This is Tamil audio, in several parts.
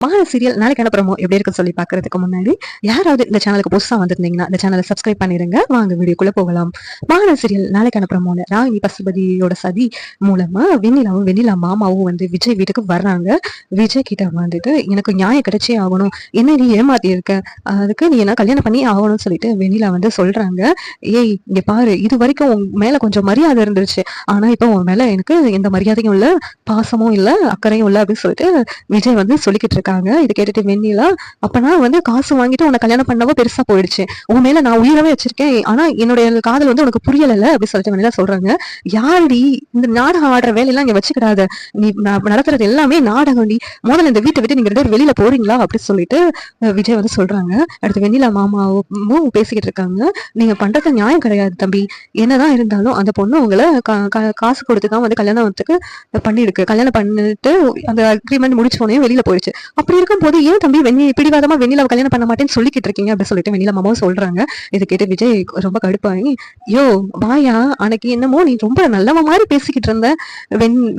மகான சீரியல் நாளைக்கு அனுப்புறமோ எப்படி இருக்குன்னு சொல்லி பாக்குறதுக்கு முன்னாடி யாராவது இந்த சேனலுக்கு புதுசா வந்திருந்தீங்கன்னா இந்த சேனலை சப்ஸ்கிரைப் பண்ணிருங்க. வாங்க வீடியோக்குள்ள போகலாம். மகான சீரியல் நாளைக்கு அனுப்புறமோ ராகினி பசுபதியோட சதி மூலமா வெண்ணிலா மாமாவும் வந்து விஜய் வீட்டுக்கு வர்றாங்க. விஜய் கிட்ட வந்துட்டு எனக்கு நியாயம் கிடைச்சே ஆகணும், என்ன நீ ஏமாத்தி இருக்க, அதுக்கு நீ என்ன கல்யாணம் பண்ணி ஆகணும்னு சொல்லிட்டு வெண்ணிலா வந்து சொல்றாங்க. ஏய் இங்க பாரு, இது வரைக்கும் உன் மேல கொஞ்சம் மரியாதை இருந்துருச்சு, ஆனா இப்ப உன் மேல எனக்கு எந்த மரியாதையும் இல்ல, பாசமும் இல்ல, அக்கறையும் இல்ல அப்படின்னு சொல்லிட்டு விஜய் வந்து சொல்லிக்கிட்டு இருக்காங்க. இது கேட்டுட்டு வெண்ணிலா, அப்பனா வந்து காசு வாங்கிட்டு உன்னை கல்யாணம் பண்ணவோ பெருசா போயிடுச்சு, உன் மேல நான் உயிரவே வச்சிருக்கேன், ஆனா என்னுடைய காதல் வந்து உனக்கு புரியல அப்படின்னு சொல்லிட்டு வெண்ணிலா சொல்றாங்க. யாருடி இந்த நாடகம் ஆடுற வேலையெல்லாம் இங்க வச்சுக்கிடாத, நீ நடத்துறது எல்லாமே நாடகம், முதல்ல இந்த வீட்டை விட்டு நீங்க ரெண்டு வெளியில போறீங்களா அப்படின்னு சொல்லிட்டு விஜய் வந்து சொல்றாங்க. அடுத்து வெண்ணிலா மாமாவும் பேசிக்கிட்டு இருக்காங்க. நீங்க பண்றது நியாயம் கிடையாது தம்பி, என்னதான் இருந்தாலும் அந்த பொண்ணு உங்களை காசு கொடுத்துதான் வந்து கல்யாணத்துக்கு பண்ணிருக்கு, கல்யாணம் பண்ணிட்டு அந்த அக்ரிமெண்ட் முடிச்சோடனே வெளியில போயிடுச்சு. அப்படி இருக்கும் போது ஏன் தம்பி பிடிவாதமா வெண்ணிலாவை கல்யாணம் பண்ண மாட்டேன்னு சொல்லிக்கிட்டு இருக்கீங்க அப்படின்னு சொல்லிட்டு வெண்ணிலா மாமாவும் சொல்றாங்க. இதை கேட்டு விஜய் ரொம்ப கடுப்பாகி, யோ வாயா, அன்னைக்கு என்னமோ நீ ரொம்ப நல்லவ மாதிரி பேசிக்கிட்டு இருந்த,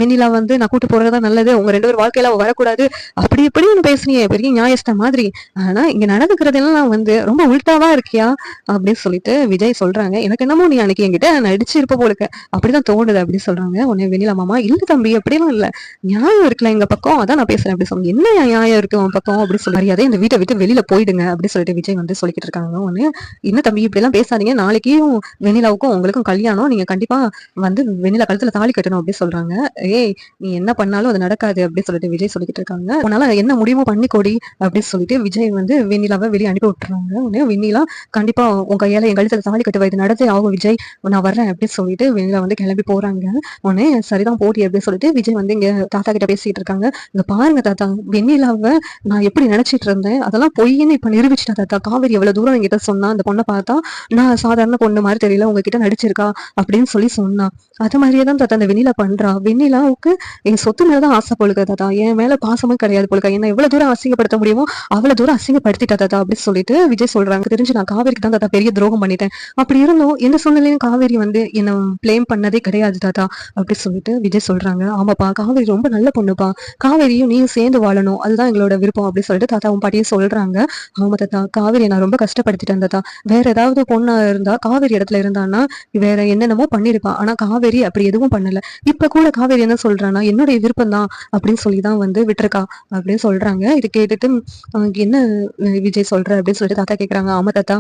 வெண்ணிலா வந்து நான் கூட்டு போறதுதான் நல்லது, உங்க ரெண்டு பேர் வாழ்க்கையில வரக்கூடாது, அப்படி எப்படின்னு பேசுனியே பெரிய நியாயஸ்த மாதிரி, ஆனா இங்க நடந்துக்கிறதெல்லாம் வந்து ரொம்ப உள்டாவா இருக்கியா அப்படின்னு சொல்லிட்டு விஜய் சொல்றாங்க. எனக்கு என்னமோ நீ அன்னைக்கு என்கிட்ட நடிச்சு இருப்ப போலுக்கு அப்படிதான் தோணுது அப்படின்னு சொல்றாங்க. உடனே வெண்ணிலா மாமா, இல்ல தம்பி அப்படிலாம் இல்ல, நியாயம் இருக்குல்ல எங்க பக்கம், அதான் நான் பேசுறேன் அப்படி சொல்லுங்க. என்ன நியாயம் இருக்கு உன் பக்கம் அப்படின்னு சொல்லி அதே இந்த வீட்டை விட்டு வெளியில போயிடுங்க அப்படின்னு சொல்லிட்டு விஜய் வந்து சொல்லிக்கிட்டு இருக்காங்க. ஒண்ணு, என்ன தம்பி இப்படி எல்லாம் பேசாதீங்க, நாளைக்கும் வெண்ணிலாவுக்கும் உங்களுக்கும் கல்யாணம், நீங்க கண்டிப்பா வந்து வெண்ணிலா கழுத்துல தாலி கட்டணும் அப்படின்னு சொல்றாங்க. ஏய் நீ என்ன பண்ணாலும் அது நடக்காது அப்படின்னு சொல்லிட்டு விஜய் சொல்லிக்கிட்டு இருக்காங்க. உன்னால என்ன முடிவும் பண்ணிக்கோடி அப்படின்னு சொல்லிட்டு விஜய் வந்து வெண்ணிலாவை வெளியே அனுப்பி விட்டுறாங்க. உடனே வெண்ணிலா, கண்டிப்பா உன் கையால என் கழுத்துல தாலி கட்டுவா, இது நடந்தே ஆகும் விஜய், நான் வர்றேன் அப்படின்னு சொல்லிட்டு வெண்ணிலா வந்து கிளம்பி போறாங்க. உடனே சரிதான் போடி அப்படின்னு சொல்லிட்டு விஜய் வந்து இங்க தாத்தா கிட்ட பேசிட்டு இருக்காங்க. இங்க பாருங்க தாத்தா, வெண்ணிலாவை நான் எப்படி நினைச்சிட்டு இருந்தேன் அதெல்லாம் பொய்ன்னு இப்ப நிரூபிச்சுட்டா தாத்தா, காவேரி எவ்வளவு தூரம் என்கிட்ட சொன்னா, அந்த பொண்ணை பார்த்தா நான் சாதாரண பொண்ணு மாதிரி தெரியல, உங்ககிட்ட நடிச்சிருக்கா அப்படின்னு சொன்னா. அது மாதிரியே தான் தாத்தா அந்த வெண்ணிலா பண்றா, வெண்ணிலாவுக்கு என் சொத்து மேலதான் ஆசை போலுக்க தாத்தா, என் மேல பாசமும் கிடையாது போலுக்க, என்ன எவ்வளவு தூரம் அசிங்கப்படுத்த முடியுமோ அவ்வளவு தூரம் அசிங்கப்படுத்திட்டா தாத்தா அப்படின்னு சொல்லிட்டு விஜய் சொல்றாங்க. தெரிஞ்சு நான் காவேரிக்கு தான் தாத்தா பெரிய துரோகம் பண்ணிட்டேன், அப்படி இருந்தும் எந்த சூழ்நிலையும் காவேரி வந்து என்ன பிளேம் பண்ணதே கிடையாது தாத்தா அப்படி சொல்லிட்டு விஜய் சொல்றாங்க. ஆமாப்பா, காவேரி ரொம்ப நல்ல பொண்ணுப்பா, காவேரியும் நீயும் சேர்ந்து வாழணும், அதுதான் எங்களோட விருப்பம் அப்படி சொல்லிட்டு தாத்தாவும் பாட்டியும் சொல்றாங்க. ஆமா தாத்தா, காவேரி நான் ரொம்ப கஷ்டப்படுத்திட்டேன் தாத்தா, வேற ஏதாவது பொண்ணா இருந்தா காவேரி இடத்துல இருந்தான்னா வேற என்னென்னமோ பண்ணிருப்பா, ஆனா காவேரி அப்படி எதுவும் பண்ணல, இப்ப கூட காவேரி என்ன சொல்றான்னா என்னுடைய விருப்பம் தான் அப்படின்னு சொல்லிதான் வந்து விட்டுருக்கா அப்படின்னு சொல்றாங்க. இது கேட்டுட்டு என்ன விஜய் சொல்ற அப்படின்னு சொல்லிட்டு தாத்தா கேக்குறாங்க. ஆமா தாத்தா,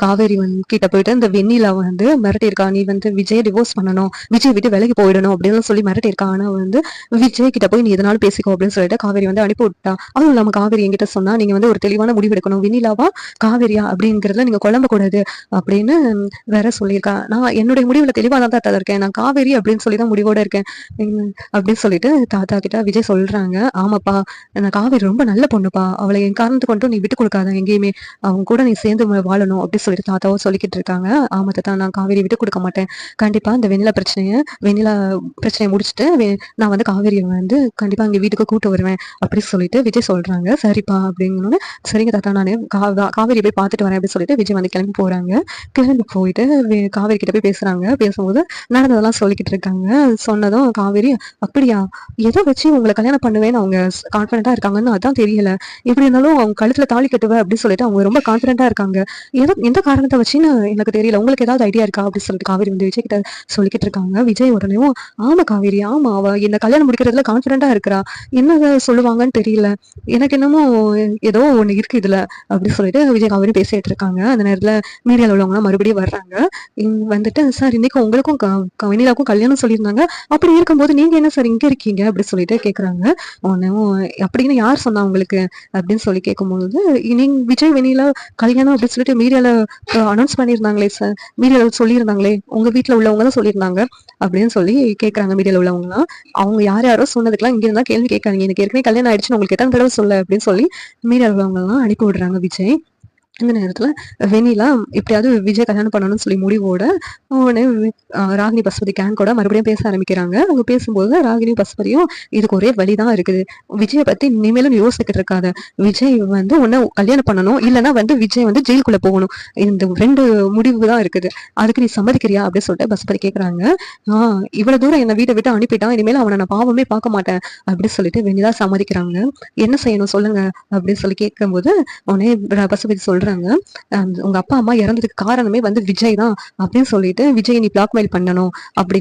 காவேரி வந்து கிட்ட போயிட்டு இந்த வெண்ணிலா வந்து மிரட்டி இருக்கா, நீ வந்து விஜய் டிவோர்ஸ் பண்ணணும், விஜய் விட்டு விலகி போயிடணும் அப்படின்னு சொல்லி மிரட்டி இருக்கா, ஆனா வந்து விஜய் கிட்ட போய் நீ எதனாலும் பேசிக்கோ அப்படின்னு சொல்லிட்டு காவேரி வந்து அனுப்பி விட்டா. அதுவும் இல்லாம காவேரி என்கிட்ட சொன்னா, நீங்க வந்து ஒரு தெளிவான முடிவு எடுக்கணும், வெண்ணிலாவா காவேரியா அப்படிங்கறதுல நீங்க குழம்ப கூடாது அப்படின்னு வேற சொல்லியிருக்கா. நான் என்னுடைய முடிவுல தெளிவா தான் தாத்தா இருக்கேன், நான் காவேரி அப்படின்னு சொல்லிதான் முடிவோட இருக்கேன் அப்படின்னு சொல்லிட்டு தாத்தா கிட்ட விஜய் சொல்றாங்க. ஆமாப்பா, நான் காவேரி ரொம்ப நல்ல பொண்ணுப்பா, அவளை என் காரணத்தை கொண்டு நீ விட்டு கொடுக்காத, எங்கேயுமே அவங்க கூட நீ சேர்ந்து வாழணும் அப்படின்னு சொல்லிட்டு தாத்தாவும் சொல்லிக்கிட்டு இருக்காங்க. ஆமா தாத்தா, நான் காவேரி விட்டு கொடுக்க மாட்டேன், கண்டிப்பா இந்த வெண்ணிலா பிரச்சனையை முடிச்சுட்டு நான் வந்து காவேரியை வந்து கண்டிப்பா இங்க வீட்டுக்கு கூட்டு வருவேன் அப்படி சொல்லிட்டு விஜய் சொல்றாங்க. சரிப்பா அப்படிங்கன்னு, சரிங்க தாத்தா நான் காவேரி போய் பார்த்துட்டு வரேன் அப்படின்னு சொல்லிட்டு விஜய் வந்து கிளம்பி போறாங்க. கிளம்பி போயிட்டு காவேரி கிட்ட போய் பேசுறாங்க. பேசும்போது நடந்ததெல்லாம் சொல்லிக்கிட்டு இருக்காங்க. சொன்னதும் காவேரி, அப்படியா, எதை வச்சு உங்களை கல்யாணம் பண்ணுவேன்னு அவங்க கான்பிடண்டா இருக்காங்கன்னு அதான் தெரியல, எப்படி இருந்தாலும் அவங்க கழுத்துல தாலி கட்டுவேன் அப்படின்னு சொல்லிட்டு அவங்க ரொம்ப கான்பிடண்டா இருக்காங்க, எந்த காரணத்தை வச்சுன்னு எனக்கு தெரியல, உங்களுக்கு ஏதாவது ஐடியா இருக்கா அப்படின்னு சொல்லிட்டு காவேரி வந்து விஜய் கிட்ட சொல்லிக்கிட்டு இருக்காங்க. விஜய் உடனேவும், ஆமா காவேரி, ஆமா அவ என்ன கல்யாணம் முடிக்கிறதுல கான்பிடண்டா இருக்கிறா, என்ன சொல்லுவாங்கன்னு தெரியல, எனக்கு என்னமோ ஏதோ ஒண்ணு இருக்கு இதுல அப்படி சொல்லிட்டு விஜய் காவேரி பேசிட்டு இருக்காங்க. அந்த நேரத்துல மீடியால உள்ளவங்க மறுபடியும் வர்றாங்க. வந்துட்டு, சார் இன்னைக்கு உங்களுக்கும் வெண்ணிலாவுக்கும் கல்யாணம் சொல்லியிருந்தாங்க, அப்படி இருக்கும்போது நீங்க என்ன சார் இங்க இருக்கீங்க அப்படி சொல்லிட்டு கேக்குறாங்க. உடனே அப்படின்னு யார் சொன்னா உங்களுக்கு அப்படின்னு சொல்லி கேட்கும்போது, நீங்க விஜய் வெண்ணிலா கல்யாணம் அப்படின்னு சொல்லிட்டு மீடியால அனௌன்ஸ் பண்ணியிருந்தாங்களே சார், மீடியால சொல்லியிருந்தாங்களே, உங்க வீட்டுல உள்ளவங்க தான் சொல்லியிருந்தாங்க அப்படின்னு சொல்லி கேட்கறாங்க. மீடியால உள்ளவங்க எல்லாம், அவங்க யாரோ சொன்னதுக்கெல்லாம் இங்க இருந்தா கேள்வி கேட்காதீங்க, எனக்கு ஏற்கனவே கல்யாணம் ஆயிடுச்சுன்னு உங்களுக்கு எத்தனை தடவை சொல்ல அப்படின்னு சொல்லி மீடியால உள்ளவங்க எல்லாம் அனுப்பி விடுறாங்க விஜய். இந்த நேரத்துல வெண்ணிலா எப்படியாவது விஜய் கல்யாணம் பண்ணணும்னு சொல்லி முடிவோட உடனே ராகினி பசுபதி கேங் கூட மறுபடியும் பேச ஆரம்பிக்கிறாங்க. அவங்க பேசும்போது ராகினி பசுபதியும் இதுக்கு ஒரே வழிதான் இருக்குது, விஜயை பத்தி இனிமேலும் யோசிக்கிட்டு இருக்காத, விஜய் வந்து உன்னை கல்யாணம் பண்ணணும், இல்லைன்னா வந்து விஜய் வந்து ஜெயிலுக்குள்ள போகணும், இந்த 2 முடிவு தான் இருக்குது, அதுக்கு நீ சம்மதிக்கிறியா அப்படின்னு சொல்லிட்டு பசுபதி கேக்குறாங்க. இவ்வளவு தூரம் என்னை வீட்டை விட்டு அனுப்பிட்டான், இனிமேல் அவனை நான் பாவமே பார்க்க மாட்டேன் அப்படின்னு சொல்லிட்டு வெண்ணிலா சம்மதிக்கிறாங்க. என்ன செய்யணும் சொல்லுங்க அப்படின்னு சொல்லி கேட்கும்போது உடனே பசுபதி சொல்றாங்க, உங்க அப்பா அம்மா இறந்ததுக்கு காரணமே வந்து விஜய் தான் அப்படின்னு சொல்லிட்டு விஜய் நீ பிளாக்மெயில் பண்ணணும், அப்படி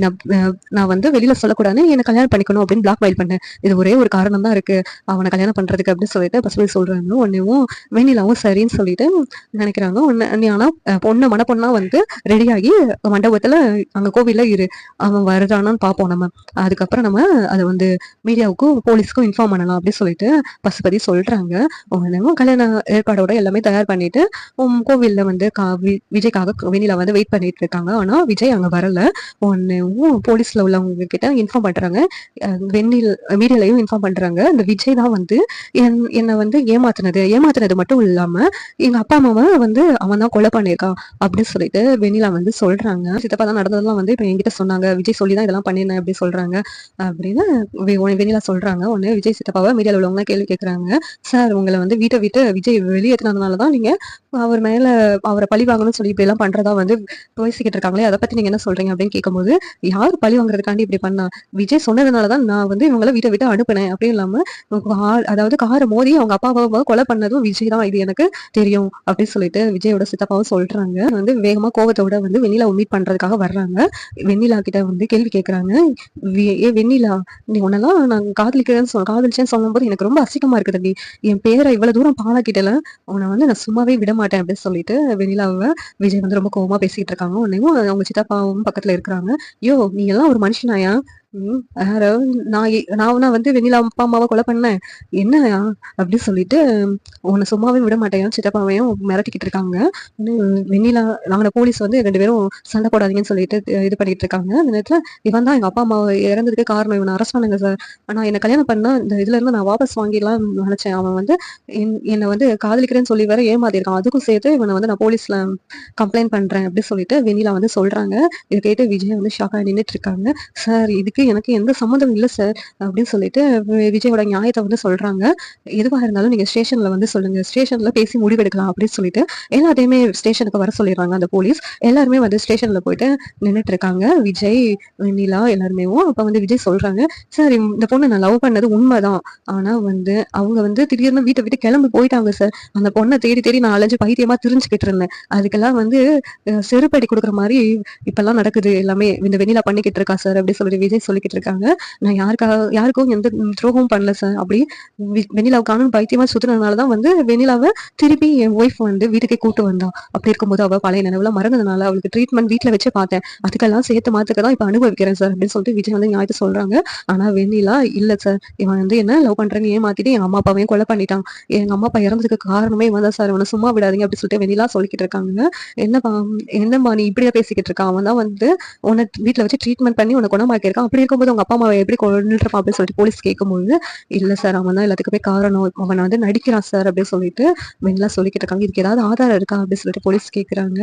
நான் வந்து வெளியில சொல்லக்கூடாது, என்ன கல்யாணம் பண்ணிக்கணும் அப்படின்னு பிளாக்மெயில் பண்ணேன், இது ஒரே ஒரு காரணம் தான் இருக்கு அவனை கல்யாணம் பண்றதுக்கு அப்படின்னு சொல்லிட்டு பசுபதி சொல்றாங்க. உடனேவும் வெண்ணிலாவும் சரின்னு சொல்லிட்டு நினைக்கிறாங்க. ஆனா பொண்ணு மணப்பொண்ணா வந்து ரெடியாகி மண்டபத்துல அங்க கோவில்ல இரு, அவன் வருதானான்னு பாப்போம், நம்ம அதுக்கப்புறம் நம்ம அதை வந்து மீடியாவுக்கும் போலீஸ்க்கும் இன்ஃபார்ம் பண்ணலாம் அப்படின்னு சொல்லிட்டு பசுபதி சொல்றாங்க. உடனே கல்யாண ஏற்பாடோட எல்லாமே தயார் பண்ணிட்டு கோவில்ல வந்து விஜய்க்காக வெண்ணிலா வந்து வெயிட் பண்ணிட்டு இருக்காங்க. ஆனா விஜய் அங்க வரல. ஒன்னும் போலீஸ்ல உள்ளவங்க கிட்ட இன்ஃபார்ம் பண்றாங்க, மீடியாலையும் இன்ஃபார்ம் பண்றாங்க, இந்த விஜய் தான் வந்து என்னை வந்து ஏமாத்துனது மட்டும் இல்லாம எங்க அப்பா அம்மாவை வந்து அவன் தான் கொலை பண்ணியிருக்கான் அப்படின்னு சொல்லிட்டு வெண்ணிலா வந்து சொல்றாங்க. சித்தப்பா தான் நடந்ததெல்லாம் வந்து இப்ப என்கிட்ட சொன்னாங்க, விஜய் சொல்லிதான் இதெல்லாம் பண்ணிருந்தேன் அப்படின்னு சொல்றாங்க அப்படின்னு வெண்ணிலா சொல்றாங்க. உடனே விஜய் சித்தப்பாவை மீடியால உள்ளவங்க கேள்வி கேட்கறாங்க, சார் உங்களை வந்து வீட்டை விட்டு விஜய் வெளியேற்றினதுனாலதான் நீங்க அவர் மேல அவரை பழி வாங்கணும்னு சொல்லி இப்படி எல்லாம் பண்றதா வந்து பேசிக்கிட்டு இருக்காங்களே, அதை பத்தி நீங்க என்ன சொல்றீங்க அப்படின்னு கேட்கும்போது, யாரு பழி வாங்குறதுக்காண்டி இப்படி பண்ணா, விஜய் சொன்னதுனாலதான் நான் வந்து இவங்களை வீட்டை விட்டு அனுப்புனேன், அப்படின்னு இல்லாம அதாவது காரை மோதி அவங்க அப்பாவை கொலை பண்ணதும் விஜய் தான், இது எனக்கு தெரியும் அப்படின்னு சொல்லிட்டு விஜயோட சித்தப்பாவும் சொல்றாங்க. வந்து வேகமா கோவத்தோட வந்து வெண்ணிலா மீட் பண்றதுக்காக வர்றாங்க. வெண்ணிலா கிட்ட வந்து கேள்வி கேட்கறாங்க, வெண்ணிலா நீ உன்னெல்லாம் நான் காதலிச்சேன்னு சொல்லும் போது எனக்கு ரொம்ப அசிங்கமா இருக்குது, நீ என் பேரை இவ்வளவு தூரம் பாழாக்கிட்டல, உன்னை வந்து நான் சும்மாவே விட மாட்டேன் அப்படின்னு சொல்லிட்டு வெண்ணிலாவை விஜய் வந்து ரொம்ப கோவமா பேசிட்டு இருக்காங்க. உடனே அவங்க சித்தப்பாவும் பக்கத்துல இருக்கிறாங்க, யோ நீ எல்லாம் ஒரு மனுஷனாயா, நான் வந்து வெண்ணிலா அப்பா அம்மாவை கொலை பண்ணேன் என்ன அப்படின்னு சொல்லிட்டு உன்னை சும்மாவே விட மாட்டேன் சித்தப்பாவையும் மிரட்டிக்கிட்டு இருக்காங்க. வெண்ணிலா நாங்க போலீஸ் வந்து 2 பேரும் சண்டை போடாதீங்கன்னு சொல்லிட்டு இது பண்ணிட்டு இருக்காங்க. அந்த நேரத்துல இவன் தான் எங்க அப்பா அம்மா இறந்ததுக்கு காரணம், இவனை அரெஸ்ட் பண்ணுங்க சார், ஆனா என்ன கல்யாணம் பண்ணா இந்த இதுல இருந்து நான் வாபஸ் வாங்கிடலாம் நினைச்சேன், அவன் வந்து என்னை வந்து காதலிக்கிறேன்னு சொல்லி வேற ஏமாத்திருக்கான், அதுக்கும் சேர்த்து இவனை வந்து நான் போலீஸ்ல கம்ப்ளைண்ட் பண்றேன் அப்படின்னு சொல்லிட்டு வெண்ணிலா வந்து சொல்றாங்க. இதை கேட்டு விஜய் வந்து ஷாக்கா நின்றுட்டு இருக்காங்க. சார் இதுக்கு எனக்கு எந்த சம்மந்தம் இல்லை சார் அப்படின்னு சொல்லிட்டு விஜயோட நியாயத்தை வந்து சொல்றாங்க. எதுவா இருந்தாலும் நீங்க ஸ்டேஷன்ல வந்து சொல்லுங்க, ஸ்டேஷன்ல பேசி முடிவெடுக்கலாம் அப்படின்னு சொல்லிட்டு எல்லாத்தையுமே ஸ்டேஷனுக்கு வர சொல்லிடுறாங்க அந்த போலீஸ். எல்லாருமே வந்து ஸ்டேஷன்ல போயிட்டு நின்றுட்டு இருக்காங்க, விஜய் வெண்ணிலா எல்லாருமே. அப்ப வந்து விஜய் சொல்றாங்க, சார் இந்த பொண்ணு நான் லவ் பண்ணது உண்மைதான், ஆனா வந்து அவங்க வந்து திடீர்னு வீட்டை விட்டு கிளம்பி போயிட்டாங்க சார், அந்த பொண்ணை தேடி தேடி நான் அலைஞ்சு பைத்தியமா தெரிஞ்சுக்கிட்டு இருந்தேன், அதுக்கெல்லாம் வந்து செருப்படி கொடுக்குற மாதிரி இப்பெல்லாம் நடக்குது எல்லாமே இந்த வெண்ணிலா பண்ணிக்கிட்டு இருக்கா சார் அப்படின்னு சொல்லிட்டு விஜய் சொல்லிக்கிட்டு இருக்காங்க. நான் யாருக்கும் எந்த துரோகமும் பண்ணல சார், அப்படி வெண்ணிலாவுக்கான பைத்தியமா சுத்துறதுனாலதான் வந்து வெண்ணிலாவை திருப்பி என் ஒய்ஃப் வந்து வீட்டுக்கே கூட்டு வந்தா, அப்படி இருக்கும்போது அவ பழைய நினைவுல மறந்ததுனால அவளுக்கு ட்ரீட்மெண்ட் வீட்டுல வச்சு பார்த்தேன், அதுக்கெல்லாம் சேர்த்து மாத்துக்கதான் இப்ப அனுபவிக்கிறேன் சார் அப்படின்னு சொல்லிட்டு விஜய் வந்து நியாயத்தை சொல்றாங்க. ஆனா வெண்ணிலா இல்ல சார், இவன் வந்து என்ன லவ் பண்றேன்னு ஏமாத்திட்டு என் அம்மா அப்பாவையும் கொலை பண்ணிட்டான், எங்க அம்மா அப்பா இறந்ததுக்கு காரணமே இவன் தான் சார், இவனை சும்மா விடாதீங்க அப்படின்னு சொல்லிட்டு வெண்ணிலா சொல்லிக்கிட்டு இருக்காங்க. என்னப்பா நீ இப்படியா பேசிக்கிட்டு இருக்கான், அவன் தான் வந்து உன்னை வீட்டுல வச்சு ட்ரீட்மெண்ட் பண்ணி உன்னை குணமாக்கியிருக்கான், அப்படி இருக்கும்போது உங்க அப்பா அம்மாவை எப்படி கொண்டுருப்பான் அப்படின்னு சொல்லிட்டு போலீஸ் கேட்கும்போது, இல்ல சார் அவன் தான் எல்லாத்துக்குமே காரணம், அவன் வந்து நடிக்கிறான் சார் அப்படின்னு சொல்லிட்டு வெண்ணிலா சொல்லிக்கிட்டு இருக்காங்க. இதுக்கு ஏதாவது ஆதாரம் இருக்கா அப்படின்னு சொல்லிட்டு போலீஸ் கேட்கறாங்க.